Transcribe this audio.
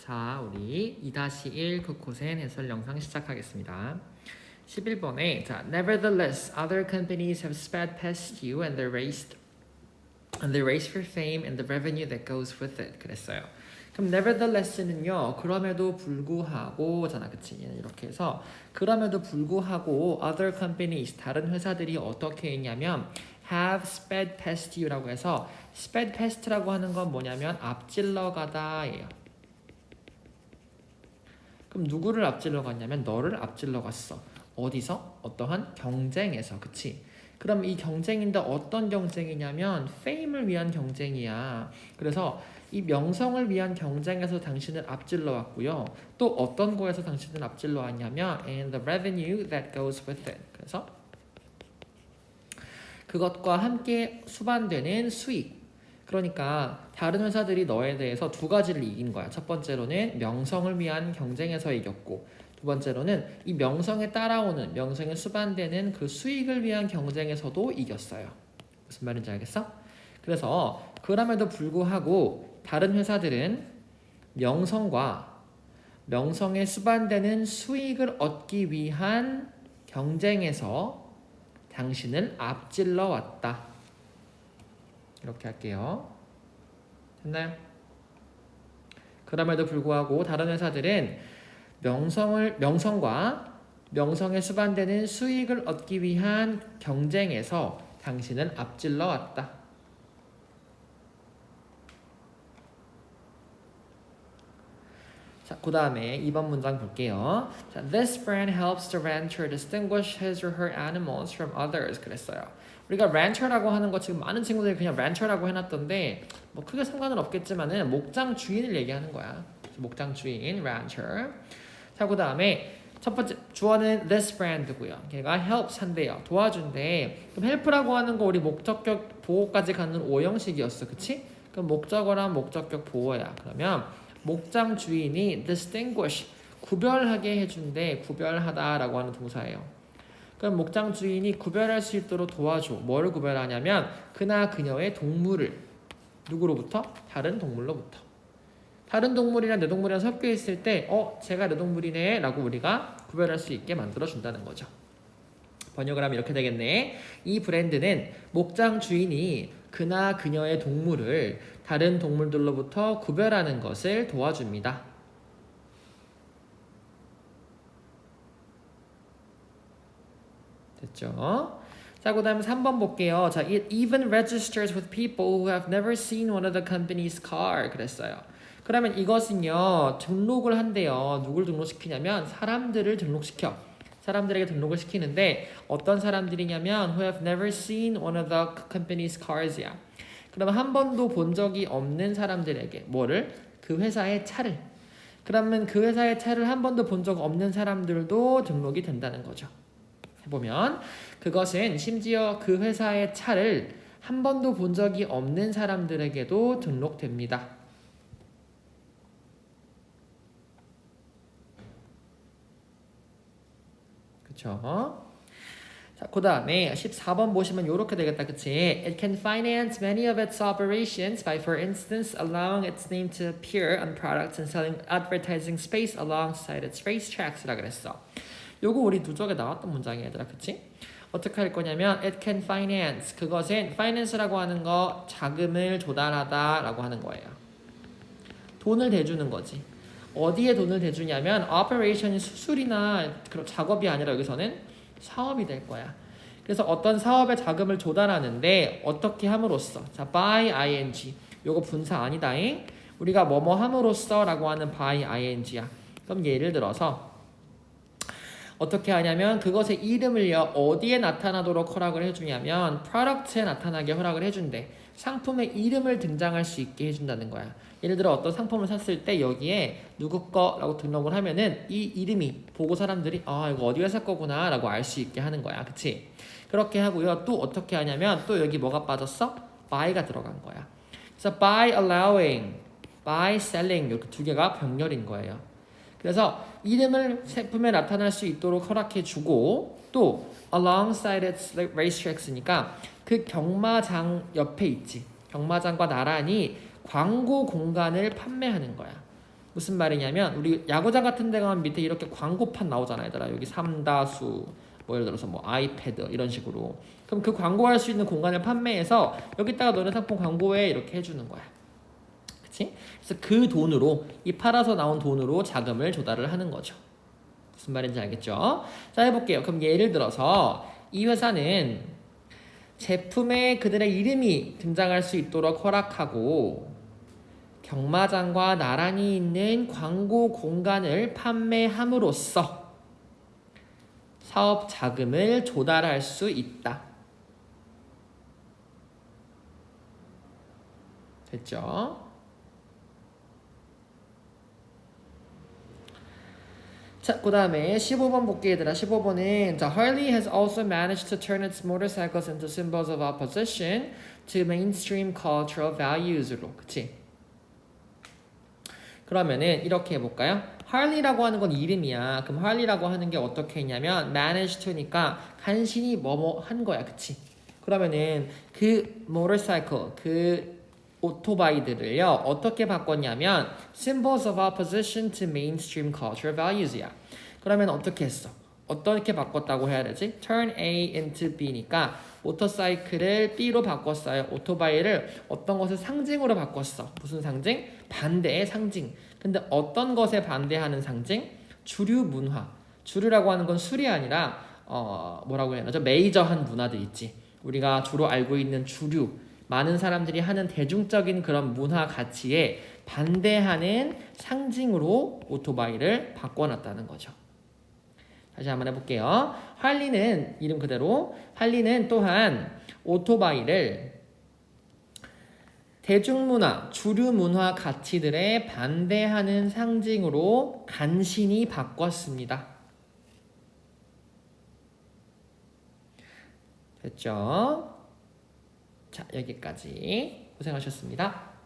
자, 우리 2-1 극코센 해설 영상 시작하겠습니다. 11번에 자, Nevertheless, other companies have sped past you and the race for fame and the revenue that goes with it. 그랬어요. 그럼 nevertheless는요, 그럼에도 불구하고 잖아, 그치? 이렇게 해서 그럼에도 불구하고 other companies, 다른 회사들이 어떻게 했냐면 have sped past you라고 해서 sped past라고 하는 건 뭐냐면 앞질러 가다예요. 그럼 누구를 앞질러 갔냐면 너를 앞질러 갔어. 어디서? 어떠한 경쟁에서. 그치? 그럼 이 경쟁인데 어떤 경쟁이냐면 fame을 위한 경쟁이야. 그래서 이 명성을 위한 경쟁에서 당신을 앞질러 왔고요. 또 어떤 거에서 당신을 앞질러 왔냐면 and the revenue that goes with it. 그래서 그것과 함께 수반되는 수익. 그러니까 다른 회사들이 너에 대해서 두 가지를 이긴 거야. 첫 번째로는 명성을 위한 경쟁에서 이겼고, 두 번째로는 이 명성에 따라오는, 명성에 수반되는 그 수익을 위한 경쟁에서도 이겼어요. 무슨 말인지 알겠어? 그래서 그럼에도 불구하고 다른 회사들은 명성과 명성에 수반되는 수익을 얻기 위한 경쟁에서 당신을 앞질러 왔다. 이렇게 할게요. 됐나요? 그럼에도 불구하고 다른 회사들은 명성과 명성에 수반되는 수익을 얻기 위한 경쟁에서 당신을 앞질러 왔다. 자, 그 다음에 2번 문장 볼게요. 자, This brand helps the rancher distinguish his or her animals from others. 그랬어요. 우리가 rancher라고 하는 거 지금 많은 친구들이 그냥 rancher라고 해놨던데 뭐 크게 상관은 없겠지만은 목장 주인을 얘기하는 거야. 목장 주인, rancher. 자, 그 다음에 첫 번째 주어는 this brand고요. 걔가 helps 한대요. 도와준대. 그럼 help라고 하는 거 우리 목적격 보호까지 가는 오형식이었어. 그치? 그럼 목적어랑 목적격 보호야. 그러면 목장 주인이 distinguish, 구별하게 해준대. 구별하다라고 하는 동사예요. 그럼 목장 주인이 구별할 수 있도록 도와줘. 뭐를 구별하냐면 그나 그녀의 동물을 누구로부터? 다른 동물로부터. 다른 동물이랑 내 동물이랑 섞여 있을 때 쟤가 내 동물이네 라고 우리가 구별할 수 있게 만들어준다는 거죠. 번역을 하면 이렇게 되겠네. 이 브랜드는 목장 주인이 그나 그녀의 동물을 다른 동물들로부터 구별하는 것을 도와줍니다. 됐죠? 자, 그 다음에 3번 볼게요. 자, it even registers with people who have never seen one of the company's car. 그랬어요. 그러면 이것은요, 등록을 한대요. 누굴 등록시키냐면 사람들을 등록시켜. 사람들에게 등록을 시키는데 어떤 사람들이냐면 who have never seen one of the company's cars야. 그러면 한 번도 본 적이 없는 사람들에게 뭐를? 그 회사의 차를. 그러면 그 회사의 차를 한 번도 본 적 없는 사람들도 등록이 된다는 거죠. 해보면 그것은 심지어 그 회사의 차를 한 번도 본 적이 없는 사람들에게도 등록됩니다. 그쵸? 자, 그 다음에 14번 보시면 이렇게 되겠다. 그치? It can finance many of its operations by, for instance, allowing its name to appear on products and selling advertising space alongside its racetracks 라 그랬어. 요거 우리 누적에 나왔던 문장이야, 얘들아. 그치? 어떻게 할 거냐면 it can finance, 그것은 finance라고 하는 거 자금을 조달하다 라고 하는 거예요. 돈을 대주는 거지. 어디에 돈을 대주냐면 operation이 수술이나 그런 작업이 아니라 여기서는 사업이 될 거야. 그래서 어떤 사업에 자금을 조달하는데 어떻게 함으로써, 자, by ing, 요거 분사 아니다잉. 우리가 뭐뭐 함으로써 라고 하는 by ing야. 그럼 예를 들어서 어떻게 하냐면 그것의 이름을요 어디에 나타나도록 허락을 해주냐면 프로덕트에 나타나게 허락을 해준대. 상품의 이름을 등장할 수 있게 해준다는 거야. 예를 들어 어떤 상품을 샀을 때 여기에 누구 거라고 등록을 하면은 이 이름이 보고 사람들이 이거 어디 회사 거구나 라고 알 수 있게 하는 거야. 그치? 그렇게 하고요. 또 어떻게 하냐면 또 여기 뭐가 빠졌어? by가 들어간 거야. 그래서 by allowing, by selling 이렇게 두 개가 병렬인 거예요. 그래서 이름을 제품에 나타날 수 있도록 허락해주고 또 alongside its racetracks니까 그 경마장 옆에 있지. 경마장과 나란히 광고 공간을 판매하는 거야. 무슨 말이냐면 우리 야구장 같은 데 가면 밑에 이렇게 광고판 나오잖아 얘들아. 여기 삼다수 뭐 예를 들어서 뭐 아이패드 이런 식으로. 그럼 그 광고할 수 있는 공간을 판매해서 여기다가 너네 상품 광고해 이렇게 해주는 거야. 그치? 그래서 그 돈으로 이 팔아서 나온 돈으로 자금을 조달을 하는 거죠. 무슨 말인지 알겠죠? 자 해볼게요. 그럼 예를 들어서 이 회사는 제품에 그들의 이름이 등장할 수 있도록 허락하고 경마장과 나란히 있는 광고 공간을 판매함으로써 사업 자금을 조달할 수 있다. 됐죠? 자, 그 다음에 15번 볼게 얘들아. 15번은 자, Harley has also managed to turn its motorcycles into symbols of opposition to mainstream cultural values로. 그치? 그러면은 이렇게 해볼까요? 할리라고 하는 건 이름이야. 그럼 할리라고 하는 게 어떻게 했냐면 manage to니까 간신히 뭐뭐 한 거야. 그치? 그러면은 그 motorcycle, 그 오토바이들을요 어떻게 바꿨냐면 symbols of opposition to mainstream cultural values야. 그러면 어떻게 했어? 어떻게 바꿨다고 해야 되지? turn A into B니까 모터사이클을 B로 바꿨어요. 오토바이를 어떤 것을 상징으로 바꿨어. 무슨 상징? 반대의 상징. 근데 어떤 것에 반대하는 상징? 주류 문화. 주류라고 하는 건 술이 아니라 뭐라고 해야 하죠? 메이저한 문화들 있지. 우리가 주로 알고 있는 주류. 많은 사람들이 하는 대중적인 그런 문화 가치에 반대하는 상징으로 오토바이를 바꿔놨다는 거죠. 다시 한번 해볼게요. 할리는 이름 그대로 할리는 또한 오토바이를 대중문화, 주류문화 가치들에 반대하는 상징으로 간신히 바꿨습니다. 됐죠? 자, 여기까지 고생하셨습니다.